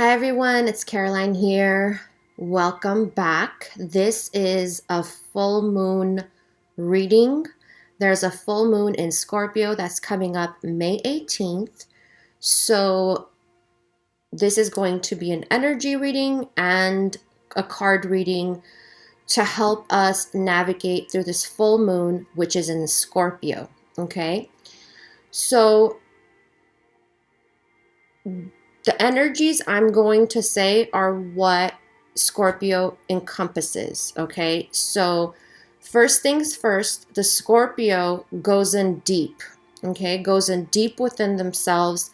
Hi everyone, it's Caroline here. Welcome back. This is a full moon reading. There's a full moon in Scorpio that's coming up May 18th. So this is going to be an energy reading and a card reading to help us navigate through this full moon, which is in Scorpio. Okay? So the energies I'm going to say are what Scorpio encompasses, okay? So first things first, the Scorpio goes in deep, okay? Goes in deep within themselves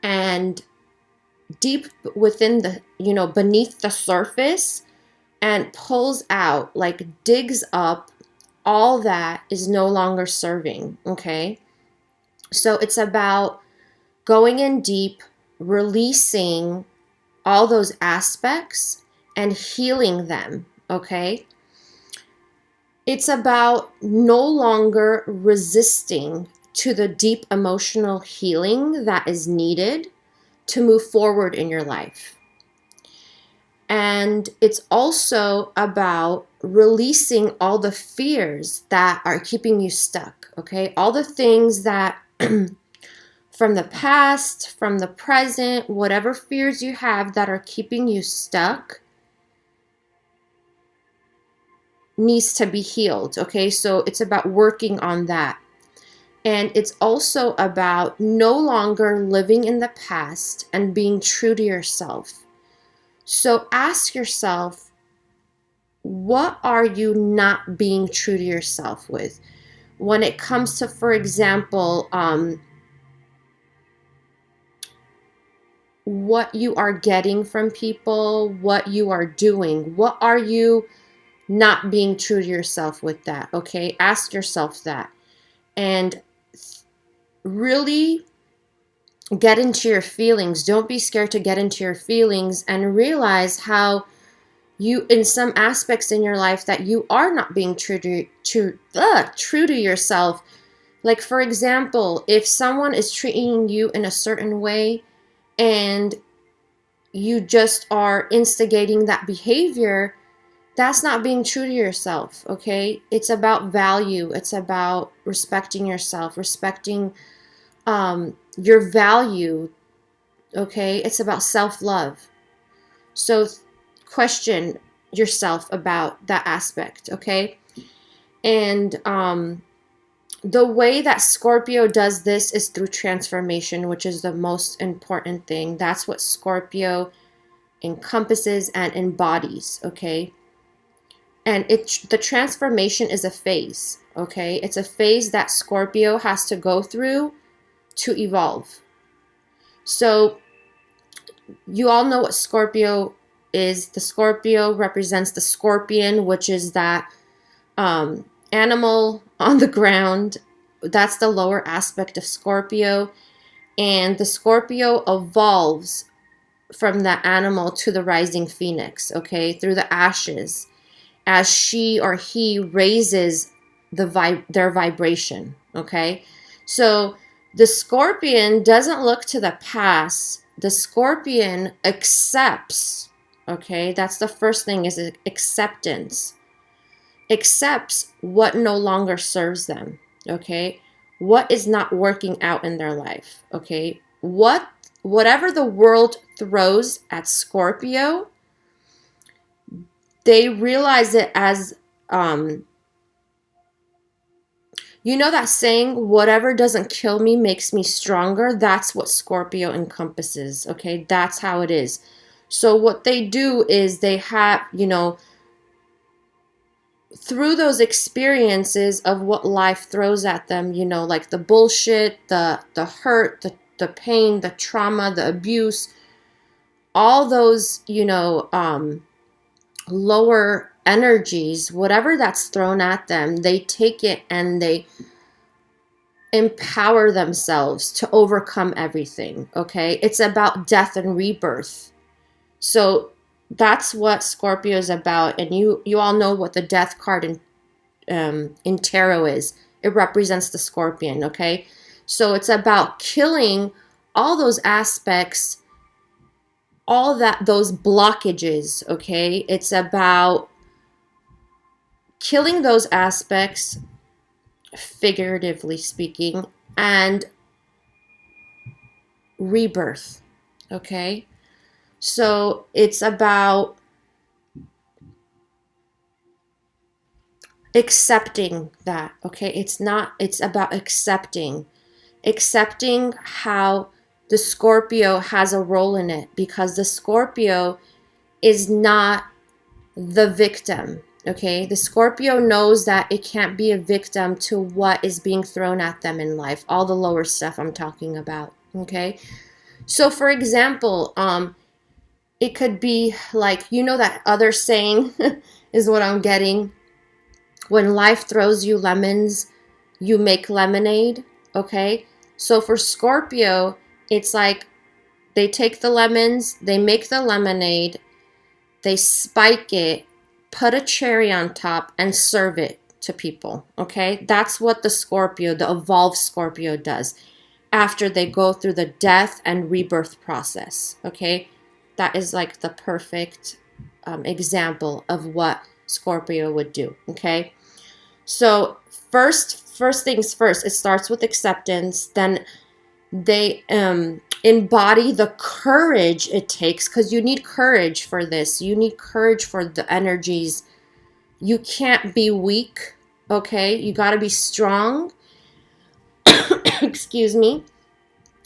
and deep within the, beneath the surface and pulls out, like digs up all that is no longer serving, okay? So it's about going in deep, releasing all those aspects and healing them, okay? It's about no longer resisting to the deep emotional healing that is needed to move forward in your life. And it's also about releasing all the fears that are keeping you stuck, okay? All the things that from the past, from the present, whatever fears you have that are keeping you stuck needs to be healed, okay? So it's about working on that. And it's also about no longer living in the past and being true to yourself. So ask yourself, what are you not being true to yourself with? When it comes to, for example, what you are getting from people, what you are doing, what are you not being true to yourself with that, okay? Ask yourself that. And really get into your feelings. Don't be scared to get into your feelings and realize how you, in some aspects in your life, that you are not being true to yourself. Like, for example, if someone is treating you in a certain way and you just are instigating that behavior, that's not being true to yourself, okay? It's about value. It's about respecting yourself, respecting your value, okay? It's about self-love. So question yourself about that aspect, okay? And the way that Scorpio does this is through transformation, which is the most important thing. That's what Scorpio encompasses and embodies, okay? And the transformation is a phase, okay? It's a phase that Scorpio has to go through to evolve. So you all know what Scorpio is. The Scorpio represents the scorpion, which is that animal on the ground. That's the lower aspect of Scorpio. And the Scorpio evolves from that animal to the rising phoenix, okay, through the ashes, as she or he raises their vibration, okay? So the scorpion doesn't look to the past. The scorpion accepts, okay? That's the first thing, is acceptance. Accepts what no longer serves them, okay? What is not working out in their life, okay? Whatever the world throws at Scorpio, they realize it as, you know that saying, whatever doesn't kill me makes me stronger? That's what Scorpio encompasses, okay? That's how it is. So what they do is they have, through those experiences of what life throws at them, like the bullshit, the hurt, the pain, the trauma, the abuse, all those, lower energies, whatever that's thrown at them, they take it and they empower themselves to overcome everything, okay? It's about death and rebirth. So that's what Scorpio is about. And you all know what the death card in tarot is. It represents the scorpion, okay? So it's about killing all those aspects all that, those blockages, okay? It's about killing those aspects, figuratively speaking, and rebirth, okay? So it's about accepting that, okay? It's about accepting how the Scorpio has a role in it, because the Scorpio is not the victim, okay? The Scorpio knows that it can't be a victim to what is being thrown at them in life, all the lower stuff I'm talking about, okay? So for example, it could be like, you know, that other saying is what I'm getting. When life throws you lemons, you make lemonade, okay? So for Scorpio, it's like they take the lemons, they make the lemonade, they spike it, put a cherry on top, and serve it to people, okay? That's what the Scorpio, the evolved Scorpio, does after they go through the death and rebirth process, okay? That is like the perfect example of what Scorpio would do, okay? So first things first, it starts with acceptance. Then they embody the courage it takes, because you need courage for this. You need courage for the energies. You can't be weak, okay? You got to be strong. Excuse me.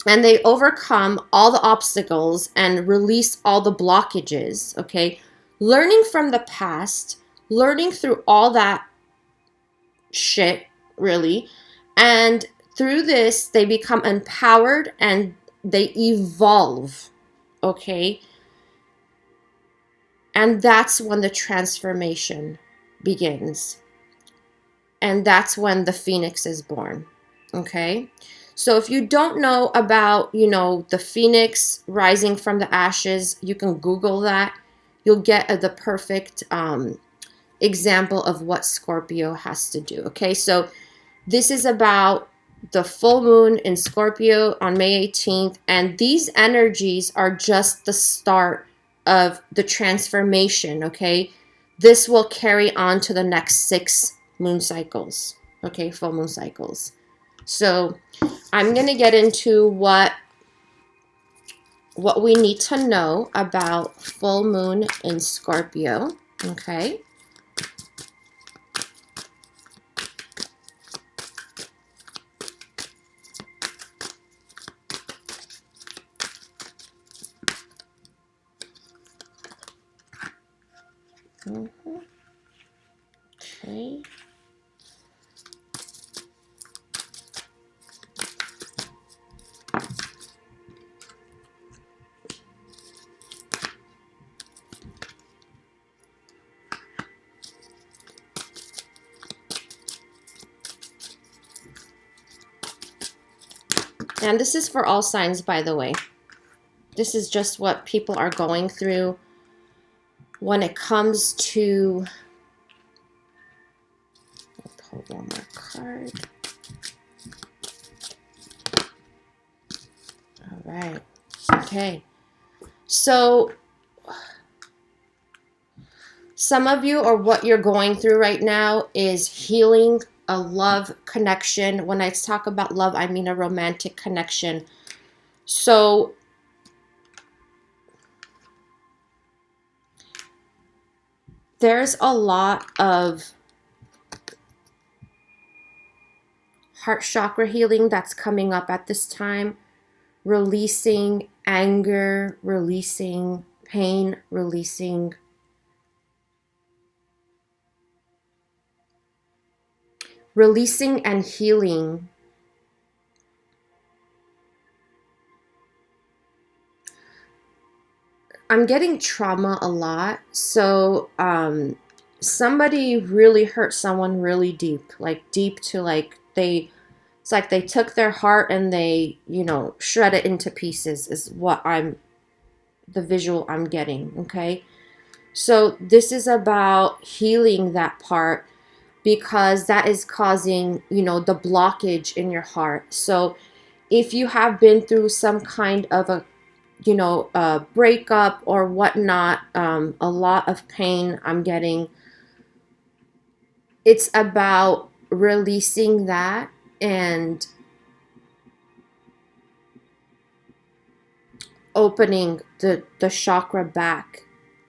And they overcome all the obstacles and release all the blockages, okay? Learning from the past, learning through all that shit, really. And through this, they become empowered and they evolve, okay? And that's when the transformation begins. And that's when the phoenix is born, okay? So if you don't know about, you know, the phoenix rising from the ashes, you can Google that. You'll get the perfect example of what Scorpio has to do, okay? So this is about the full moon in Scorpio on May 18th, and these energies are just the start of the transformation, okay? This will carry on to the next 6 moon cycles, okay? Full moon cycles. So I'm going to get into what we need to know about full moon in Scorpio, okay? Okay. And this is for all signs, by the way. This is just what people are going through when it comes to... I'll pull one more card. All right. Okay. So some of you, or what you're going through right now, is healing a love connection. When I talk about love, I mean a romantic connection. So there's a lot of heart chakra healing that's coming up at this time. Releasing anger, releasing pain, releasing and healing. I'm getting trauma a lot. So somebody really hurt someone really deep, like deep to like it's like they took their heart and they, you know, shred it into pieces is what the visual I'm getting, okay? So this is about healing that part, because that is causing, you know, the blockage in your heart. So if you have been through some kind of a breakup or whatnot, a lot of pain I'm getting. It's about releasing that and opening the chakra back.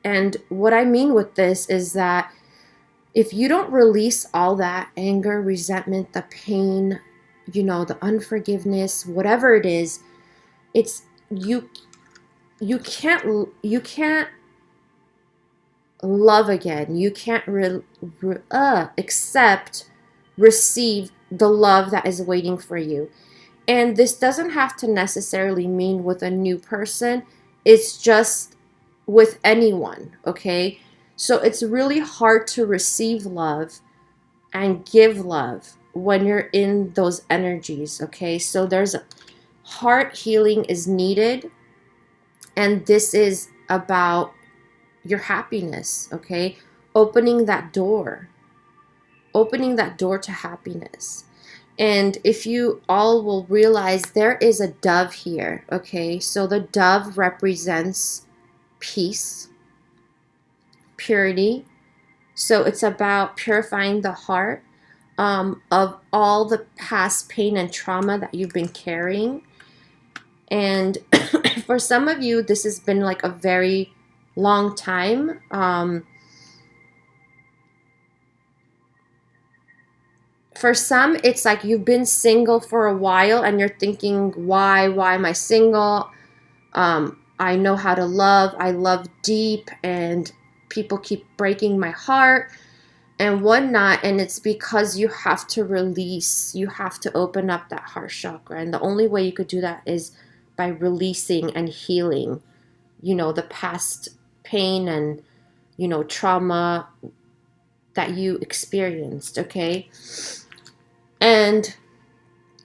And what I mean with this is that if you don't release all that anger, resentment, the pain, the unforgiveness, whatever it is, it's you can't love again. You can't accept, receive the love that is waiting for you. And this doesn't have to necessarily mean with a new person. It's just with anyone, okay? So it's really hard to receive love and give love when you're in those energies, okay? So there's heart healing is needed, and this is about your happiness, okay? Opening that door to happiness. And if you all will realize, there is a dove here, okay? So the dove represents peace, purity. So it's about purifying the heart of all the past pain and trauma that you've been carrying. And for some of you, this has been like a very long time. For some, it's like you've been single for a while and you're thinking, why am I single? I know how to love. I love deep, and people keep breaking my heart and whatnot. And it's because you have to release, you have to open up that heart chakra. And the only way you could do that is by releasing and healing, the past pain and, trauma that you experienced, okay? And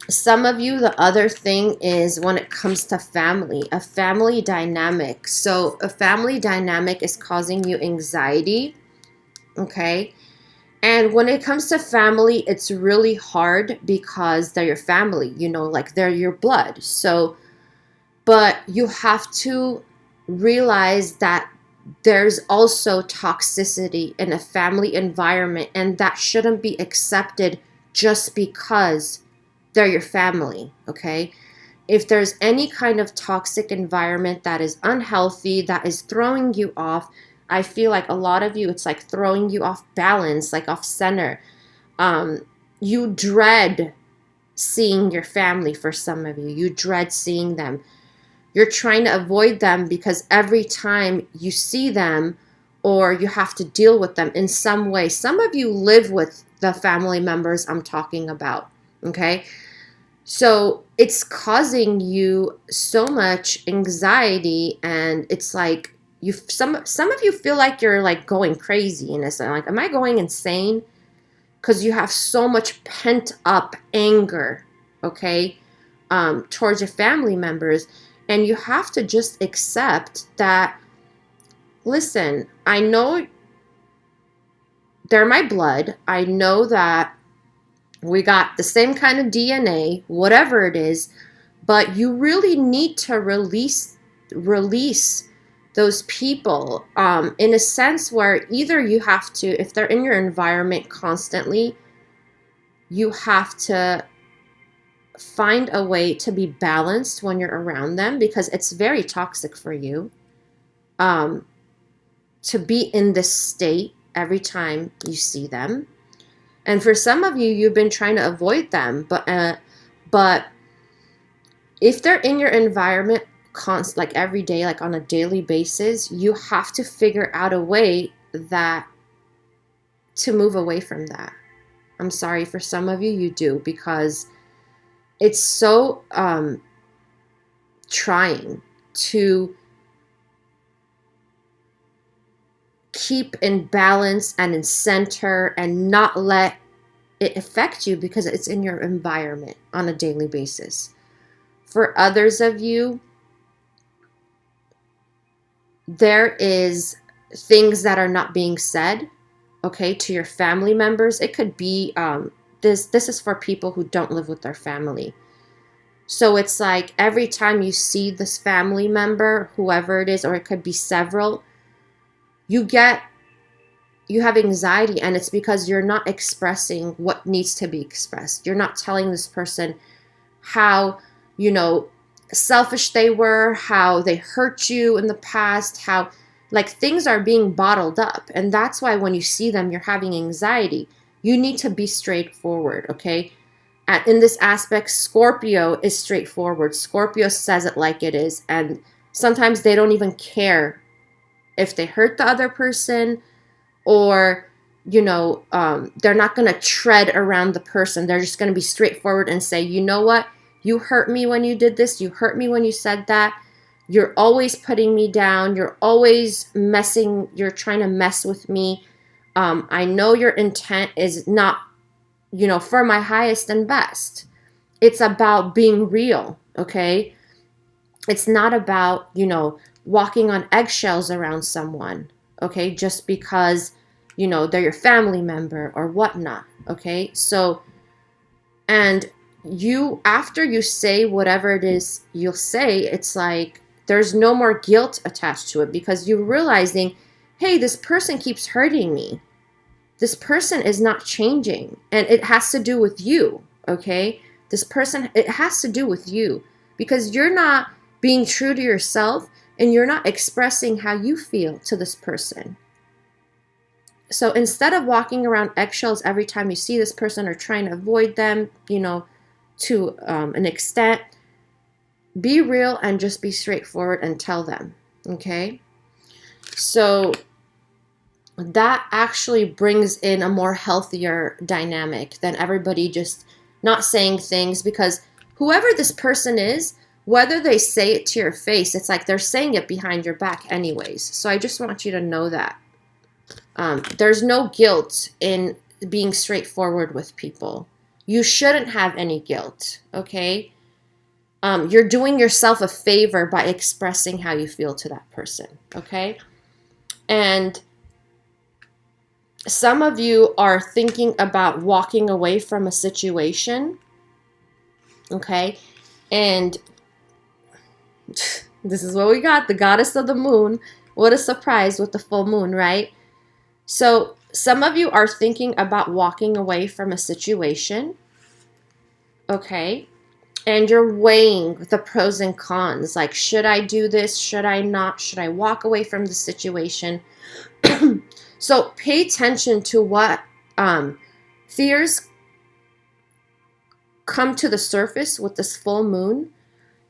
some of you, the other thing is when it comes to family, a family dynamic. So a family dynamic is causing you anxiety, okay? And when it comes to family, it's really hard because they're your family, like they're your blood. So, but you have to realize that there's also toxicity in a family environment, and that shouldn't be accepted just because they're your family, okay? If there's any kind of toxic environment that is unhealthy, that is throwing you off, I feel like a lot of you, it's like throwing you off balance, like off center. You dread seeing your family. For some of you, you dread seeing them. You're trying to avoid them because every time you see them or you have to deal with them in some way, some of you live with the family members I'm talking about, okay? So it's causing you so much anxiety, and it's like some of you feel like you're like going crazy, and it's like, am I going insane? Because you have so much pent up anger, okay, towards your family members. And you have to just accept that, listen, I know they're my blood. I know that we got the same kind of DNA, whatever it is, but you really need to release those people in a sense where either you have to, if they're in your environment constantly, you have to find a way to be balanced when you're around them, because it's very toxic for you to be in this state every time you see them. And for some of you, you've been trying to avoid them, but if they're in your environment like every day, like on a daily basis, you have to figure out a way that to move away from that. I'm sorry, for some of you, you do, because it's so trying to keep in balance and in center and not let it affect you because it's in your environment on a daily basis. For others of you, there is things that are not being said, okay, to your family members. It could be this is for people who don't live with their family. So it's like every time you see this family member, whoever it is, or it could be several, you have anxiety, and it's because you're not expressing what needs to be expressed. You're not telling this person how, selfish they were, how they hurt you in the past, how like things are being bottled up. And that's why when you see them, you're having anxiety. You need to be straightforward, okay? And in this aspect, Scorpio is straightforward. Scorpio says it like it is. And sometimes they don't even care if they hurt the other person, or they're not going to tread around the person. They're just going to be straightforward and say, you know what, you hurt me when you did this, you hurt me when you said that, you're always putting me down, you're always you're trying to mess with me. I know your intent is not for my highest and best. It's about being real, okay? It's not about walking on eggshells around someone, okay, just because they're your family member or whatnot, okay? So, and after you say whatever it is you'll say, it's like there's no more guilt attached to it, because you're realizing, hey, this person keeps hurting me, this person is not changing, and it has to do with you, okay? It has to do with you, because you're not being true to yourself, and you're not expressing how you feel to this person. So instead of walking around eggshells every time you see this person or trying to avoid them, to an extent, be real and just be straightforward and tell them, okay? So that actually brings in a more healthier dynamic than everybody just not saying things, because whoever this person is, whether they say it to your face, it's like they're saying it behind your back anyways. So I just want you to know that. There's no guilt in being straightforward with people. You shouldn't have any guilt, okay? You're doing yourself a favor by expressing how you feel to that person, okay? And some of you are thinking about walking away from a situation, okay? And this is what we got, the goddess of the moon. What a surprise with the full moon, right? So some of you are thinking about walking away from a situation, okay? And you're weighing the pros and cons, like, should I do this? Should I not? Should I walk away from the situation? So pay attention to what fears come to the surface with this full moon,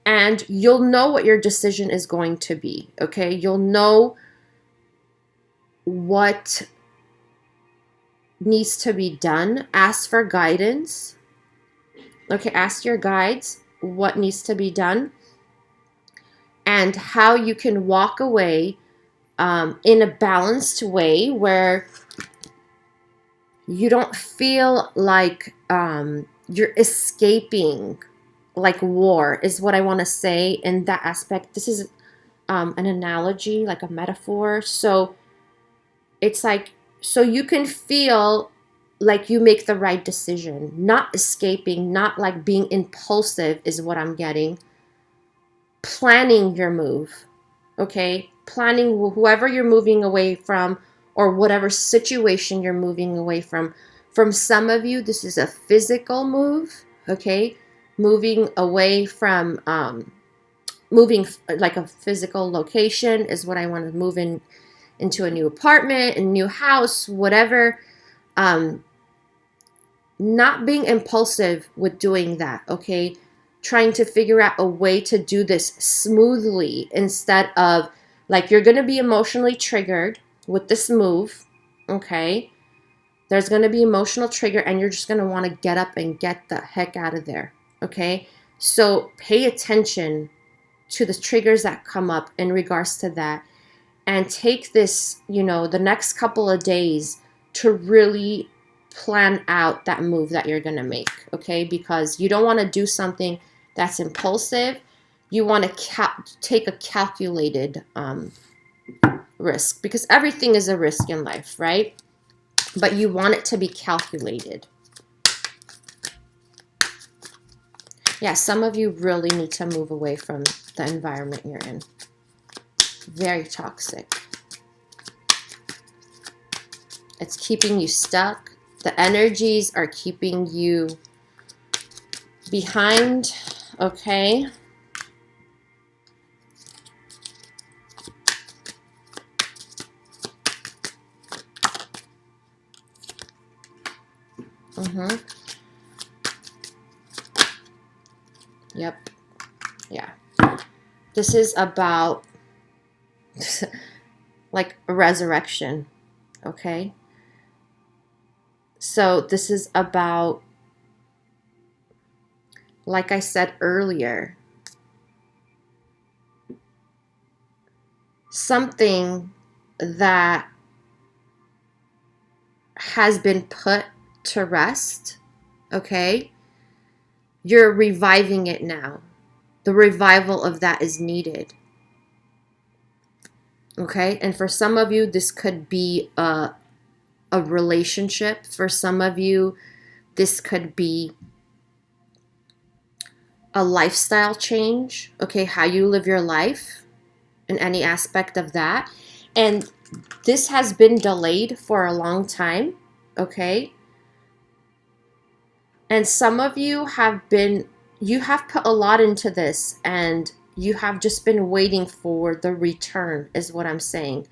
and you'll know what your decision is going to be, okay? You'll know what needs to be done. Ask for guidance, okay? Ask your guides what needs to be done and how you can walk away in a balanced way where you don't feel like you're escaping like war, is what I want to say in that aspect. This is an analogy, like a metaphor. So it's like, so you can feel like you make the right decision, not escaping, not like being impulsive is what I'm getting. Planning your move, okay? Planning whoever you're moving away from, or whatever situation you're moving away from. From some of you, this is a physical move, okay? Moving away from, moving like a physical location is what I want to move into a new apartment, a new house, whatever. Not being impulsive with doing that, okay? Trying to figure out a way to do this smoothly, instead of like, you're going to be emotionally triggered with this move, okay? There's going to be emotional trigger, and you're just going to want to get up and get the heck out of there, okay? So pay attention to the triggers that come up in regards to that, and take this, the next couple of days to really plan out that move that you're going to make, okay? Because you don't want to do something that's impulsive. You want to take a calculated risk, because everything is a risk in life, right? But you want it to be calculated. Yeah, some of you really need to move away from the environment you're in. Very toxic. It's keeping you stuck. The energies are keeping you behind, okay? Yep. Yeah. This is about like a resurrection, okay? So this is about, like I said earlier, something that has been put to rest, okay? You're reviving it now. The revival of that is needed. Okay? And for some of you, this could be a relationship. For some of you, this could be a lifestyle change. Okay? How you live your life in any aspect of that. And this has been delayed for a long time. Okay? And some of you have put a lot into this, and you have just been waiting for the return, is what I'm saying.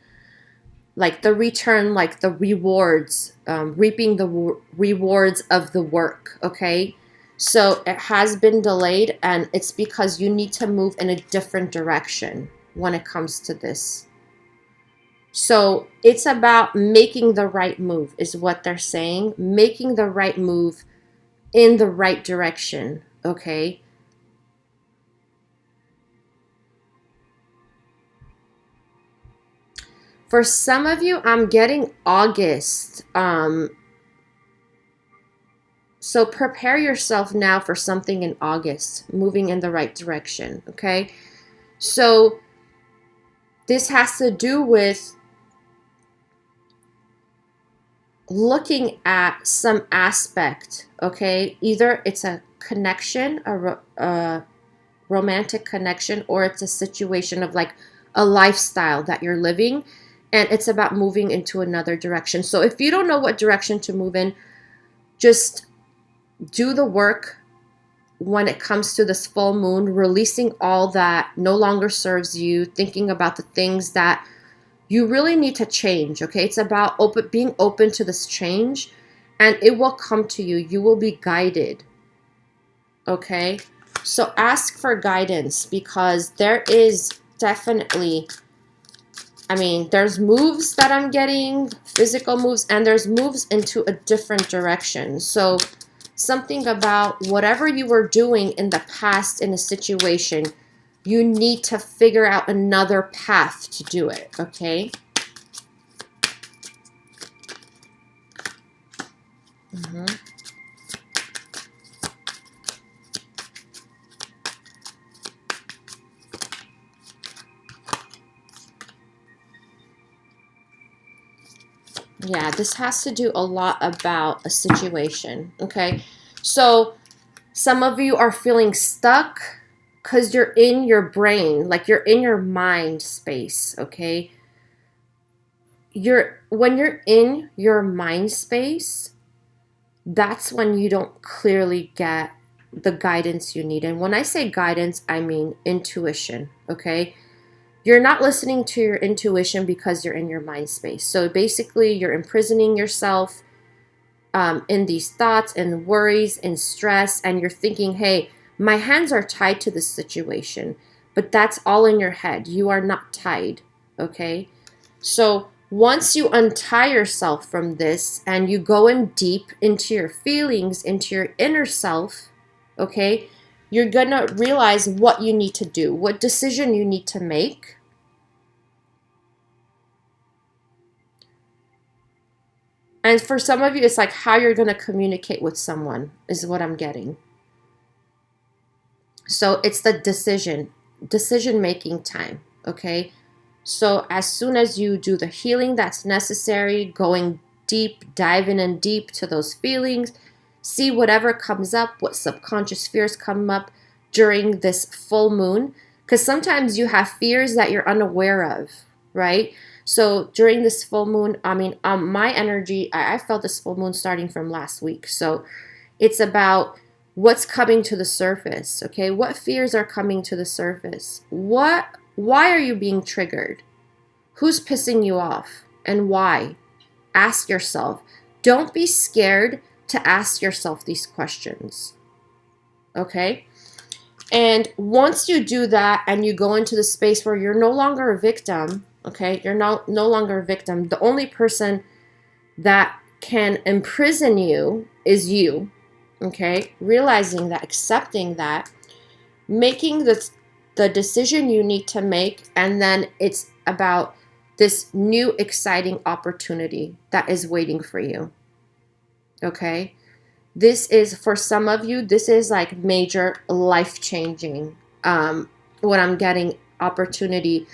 Like the return, like the rewards, reaping the rewards of the work, okay? So it has been delayed, and it's because you need to move in a different direction when it comes to this. So it's about making the right move, is what they're saying. Making the right move in the right direction, okay? For some of you, I'm getting August. So prepare yourself now for something in August, moving in the right direction, okay? So this has to do with looking at some aspect, okay? Either it's a connection, a romantic connection, or it's a situation of like a lifestyle that you're living, and it's about moving into another direction. So if you don't know what direction to move in, just do the work when it comes to this full moon, releasing all that no longer serves you, thinking about the things that you really need to change, okay? It's about being open to this change, and it will come to you. You will be guided, okay? So ask for guidance, because there is definitely, I mean, there's moves that I'm getting, physical moves, and there's moves into a different direction. So something about whatever you were doing in the past in a situation, you need to figure out another path to do it, okay? Yeah, this has to do a lot about a situation, okay? So some of you are feeling stuck because you're in your brain, like you're in your mind space, okay? When you're in your mind space, that's when you don't clearly get the guidance you need. And when I say guidance, I mean intuition, okay? You're not listening to your intuition because you're in your mind space. So basically, you're imprisoning yourself in these thoughts and worries and stress, and you're thinking, hey, my hands are tied to this situation. But that's all in your head. You are not tied, okay? So once you untie yourself from this and you go in deep into your feelings, into your inner self, okay, you're gonna realize what you need to do, what decision you need to make. And for some of you, it's like how you're gonna communicate with someone is what I'm getting. So it's the decision-making time, okay? So as soon as you do the healing that's necessary, going deep, diving in deep to those feelings, see whatever comes up, what subconscious fears come up, during this full moon, because sometimes you have fears that you're unaware of, right? So during this full moon, I mean, my energy, I felt this full moon starting from last week. So it's about what's coming to the surface, okay? What fears are coming to the surface? Why are you being triggered? Who's pissing you off and why? Ask yourself. Don't be scared to ask yourself these questions, okay? And once you do that and you go into the space where you're no longer a victim, okay? You're no longer a victim. The only person that can imprison you is you, okay? Realizing that, accepting that, making the decision you need to make, and then it's about this new exciting opportunity that is waiting for you, okay? This is, for some of you, this is like major life-changing, what I'm getting, opportunity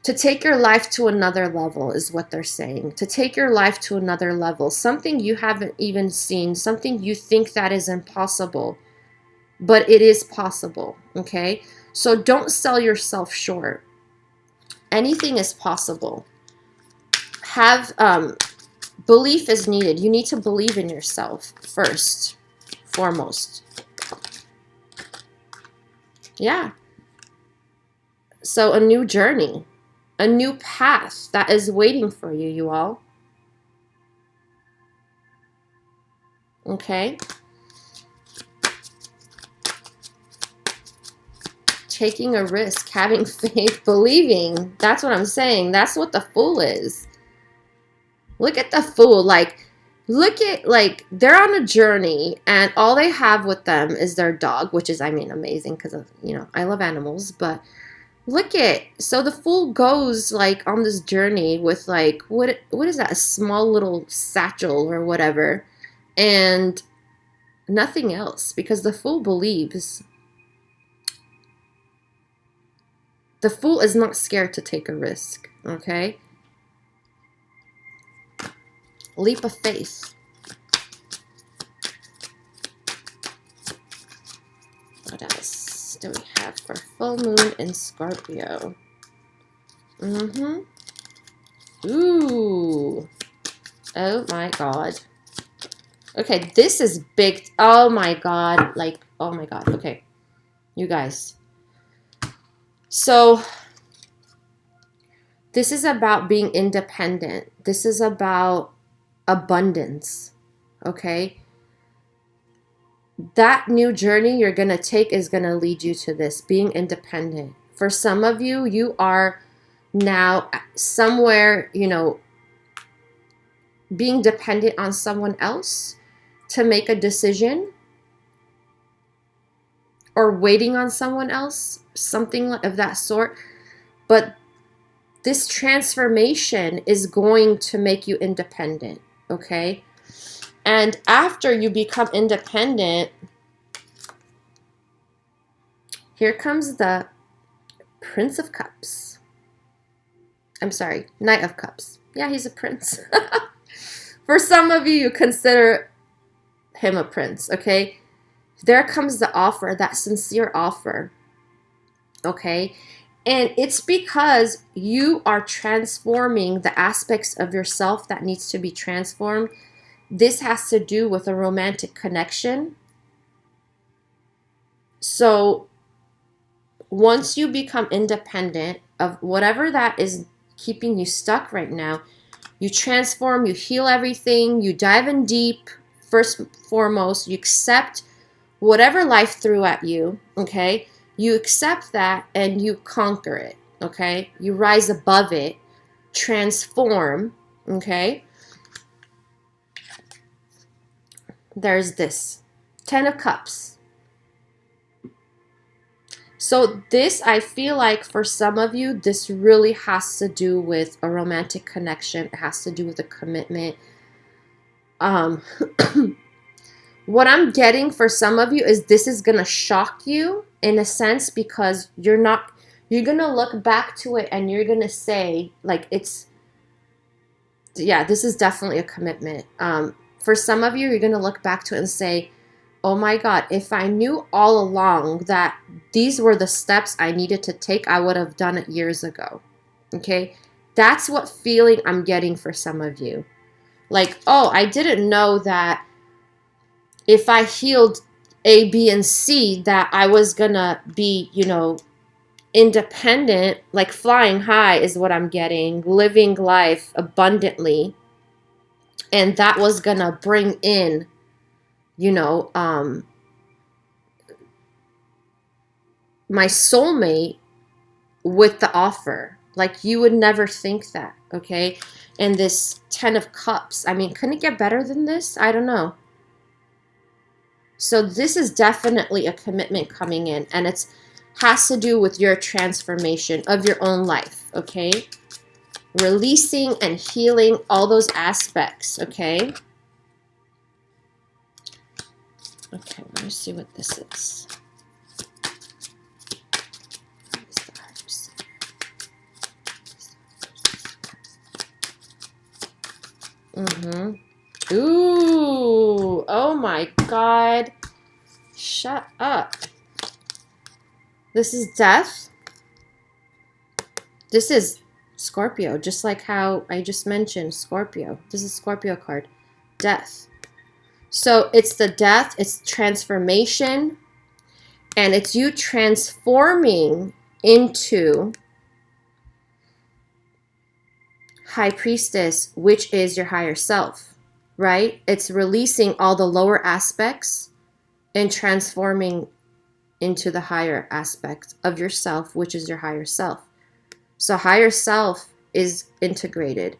to take your life to another level is what they're saying. To take your life to another level, something you haven't even seen, something you think that is impossible, but it is possible, okay? So don't sell yourself short. Anything is possible. Have, belief is needed. You need to believe in yourself first, foremost. Yeah. So a new journey, a new path that is waiting for you, you all. Okay? Taking a risk, having faith, believing. That's what I'm saying. That's what the Fool is. Look at the Fool. Like, look at, like, they're on a journey and all they have with them is their dog, which is, I mean, amazing because, you know, I love animals. But look at, so the Fool goes, like, on this journey with, like, what is that? A small little satchel or whatever. And nothing else, because the Fool believes. The Fool is not scared to take a risk, okay? Leap of faith. What else do we have for full moon in Scorpio? Ooh. Oh my God. Okay, this is big. Oh my God. Like, oh my God. Okay, you guys. So this is about being independent. This is about abundance, okay? That new journey you're going to take is going to lead you to this, being independent. For some of you, you are now somewhere, you know, being dependent on someone else to make a decision, or waiting on someone else, something of that sort. But this transformation is going to make you independent, okay? And after you become independent, here comes the Prince of Cups. I'm sorry, Knight of Cups. Yeah, he's a prince. For some of you, you consider him a prince, okay? There comes the offer, that sincere offer, okay? And it's because you are transforming the aspects of yourself that needs to be transformed. This has to do with a romantic connection. So once you become independent of whatever that is keeping you stuck right now, you transform, you heal everything, you dive in deep. First and foremost, you accept whatever life threw at you, okay? You accept that and you conquer it, okay? You rise above it, transform, okay? There's this 10 of Cups. So this, I feel like for some of you, this really has to do with a romantic connection. It has to do with a commitment. What I'm getting for some of you is this is going to shock you in a sense, because you're going to look back to it and you're going to say, like, yeah, this is definitely a commitment. For some of you, you're going to look back to it and say, oh my God, if I knew all along that these were the steps I needed to take, I would have done it years ago. Okay? That's what feeling I'm getting for some of you. Like, oh, I didn't know that if I healed A, B, and C, that I was gonna be, independent, like flying high is what I'm getting, living life abundantly. And that was gonna bring in, my soulmate with the offer. Like, you would never think that, okay? And this 10 of Cups, I mean, couldn't it get better than this? I don't know. So this is definitely a commitment coming in, and it's has to do with your transformation of your own life, okay? Releasing and healing all those aspects, okay? Okay, let me see what this is. Ooh, oh my God. Shut up. This is death. This is Scorpio, just like how I just mentioned Scorpio. This is Scorpio card. Death. So it's the death, it's transformation, and it's you transforming into High Priestess, which is your higher self, right? It's releasing all the lower aspects and transforming into the higher aspect of yourself, which is your higher self. So higher self is integrated.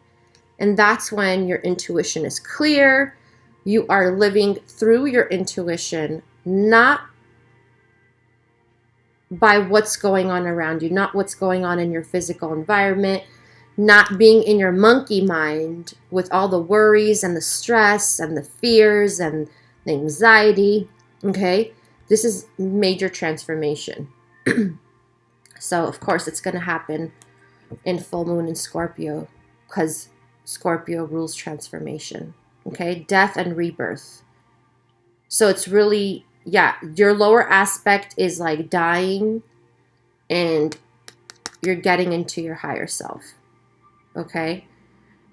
And that's when your intuition is clear. You are living through your intuition, not by what's going on around you, not what's going on in your physical environment, not being in your monkey mind with all the worries and the stress and the fears and the anxiety, okay? This is major transformation. So, of course, it's going to happen in full moon in Scorpio because Scorpio rules transformation, okay? Death and rebirth. So it's really, yeah, your lower aspect is like dying and you're getting into your higher self, okay?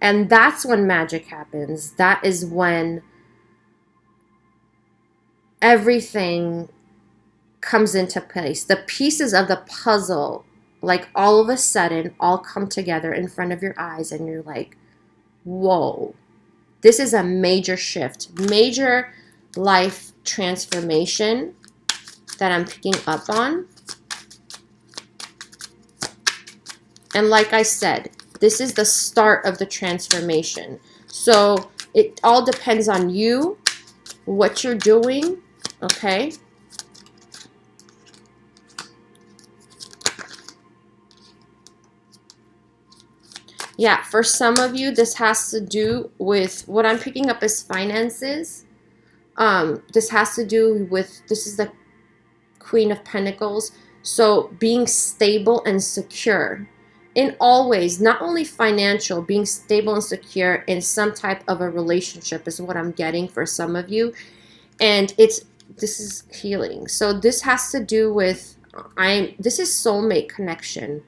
And that's when magic happens. That is when everything comes into place. The pieces of the puzzle, like all of a sudden, all come together in front of your eyes, and you're like, whoa, this is a major shift, major life transformation that I'm picking up on. And like I said, this is the start of the transformation. So it all depends on you, what you're doing, okay? Yeah, for some of you, this has to do with what I'm picking up as finances. This has to do with, this is the Queen of Pentacles. So being stable and secure in all ways, not only financial, being stable and secure in some type of a relationship is what I'm getting for some of you. And this is healing. So this has to do with, this is soulmate connection.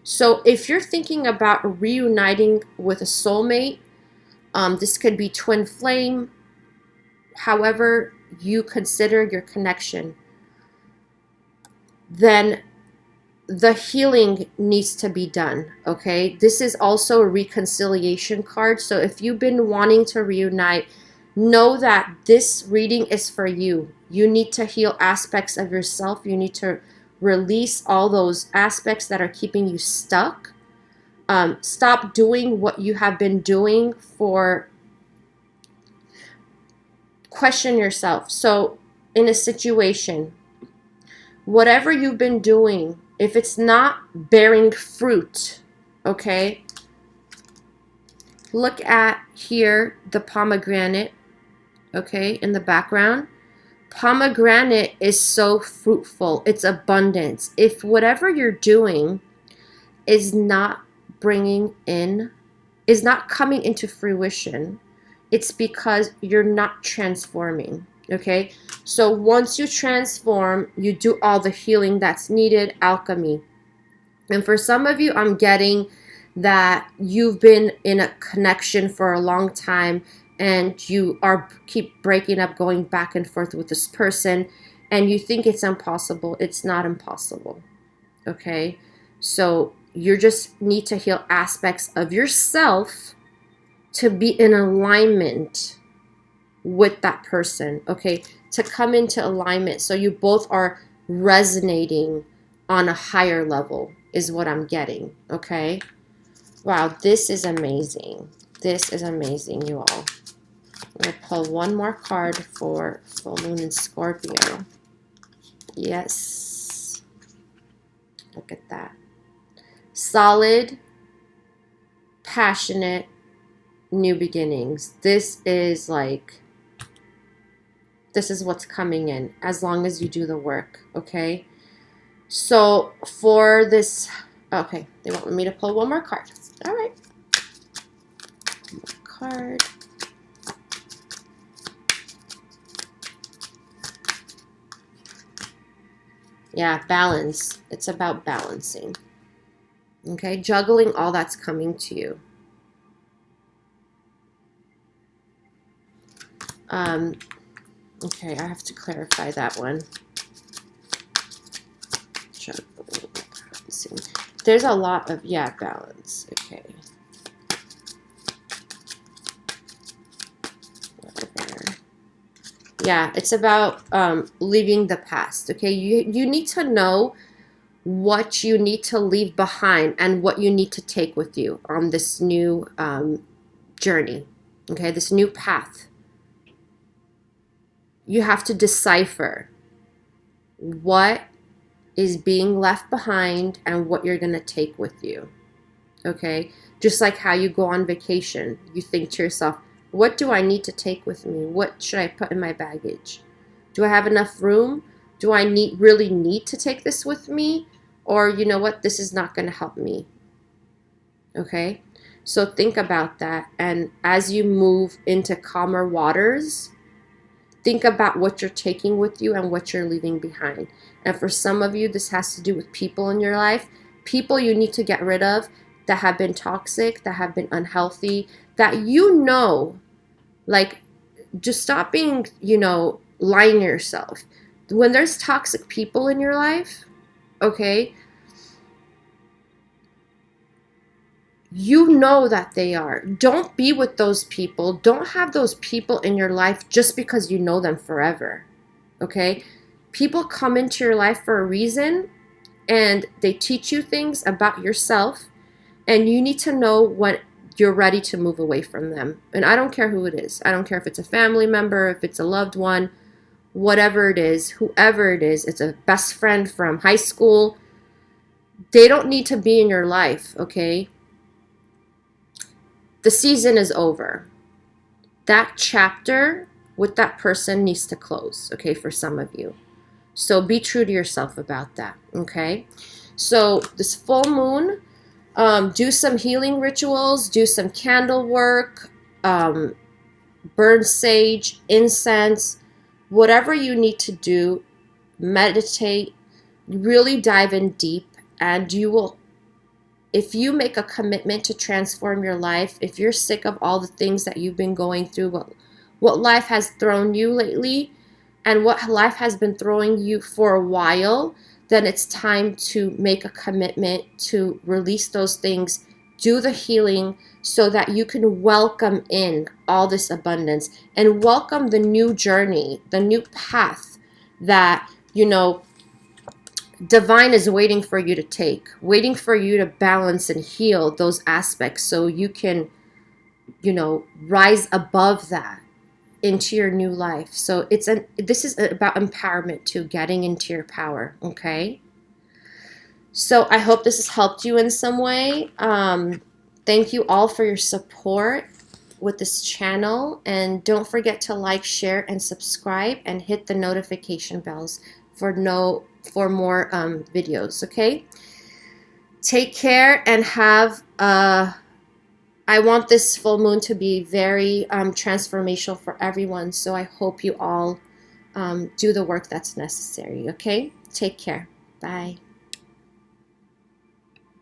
So if you're thinking about reuniting with a soulmate, this could be twin flame, however you consider your connection, then the healing needs to be done, okay? This is also a reconciliation card. So if you've been wanting to reunite, know that this reading is for you. You need to heal aspects of yourself. You need to release all those aspects that are keeping you stuck. Stop doing what you have been doing for. Question yourself. So in a situation, whatever you've been doing, if it's not bearing fruit, okay, look at here the pomegranate, okay, in the background. Pomegranate is so fruitful. It's abundance. If whatever you're doing is not coming into fruition, it's because you're not transforming. Okay, so once you transform, you do all the healing that's needed, alchemy. And for some of you, I'm getting that you've been in a connection for a long time and you are keep breaking up, going back and forth with this person, and you think it's impossible. It's not impossible. Okay, so you just need to heal aspects of yourself to be in alignment with that person, okay, to come into alignment so you both are resonating on a higher level is what I'm getting, okay? Wow, this is amazing. This is amazing, you all. I'm going to pull one more card for full moon in Scorpio. Yes. Look at that. Solid, passionate, new beginnings. This is like, this is what's coming in as long as you do the work, okay? So for this, okay, they want me to pull one more card. All right. One more card. Yeah, balance. It's about balancing. Okay, juggling all that's coming to you. Okay, I have to clarify that one. Juggling, balancing. There's a lot of, yeah, balance. Okay. Yeah, it's about leaving the past. Okay, you need to know what you need to leave behind and what you need to take with you on this new journey. Okay, this new path. You have to decipher what is being left behind and what you're going to take with you. Okay, just like how you go on vacation, you think to yourself, what do I need to take with me? What should I put in my baggage? Do I have enough room? Do I really need to take this with me? Or you know what, this is not going to help me. Okay, so think about that. And as you move into calmer waters, think about what you're taking with you and what you're leaving behind. And for some of you, this has to do with people in your life. People you need to get rid of that have been toxic, that have been unhealthy, that you know, like, just stop being, lying to yourself. When there's toxic people in your life, okay, you know that they are. Don't be with those people. Don't have those people in your life just because you know them forever, okay? People come into your life for a reason, and they teach you things about yourself, and you need to know when you're ready to move away from them. And I don't care who it is. I don't care if it's a family member, if it's a loved one, whatever it is, whoever it is, it's a best friend from high school. They don't need to be in your life, okay? The season is over. That chapter with that person needs to close, okay, for some of you. So be true to yourself about that, okay? So this full moon, do some healing rituals, do some candle work, burn sage, incense, whatever you need to do, meditate, really dive in deep, and you will, if you make a commitment to transform your life, if you're sick of all the things that you've been going through, what life has thrown you lately, and what life has been throwing you for a while, then it's time to make a commitment to release those things, do the healing, so that you can welcome in all this abundance and welcome the new journey, the new path that, divine is waiting for you to take, waiting for you to balance and heal those aspects so you can, rise above that into your new life. So this is about empowerment too, getting into your power, okay? So I hope this has helped you in some way. Thank you all for your support with this channel, and don't forget to like, share, and subscribe, and hit the notification bells for more videos, okay? Take care and have I want this full moon to be very transformational for everyone, so I hope you all do the work that's necessary. Okay? Take care. Bye.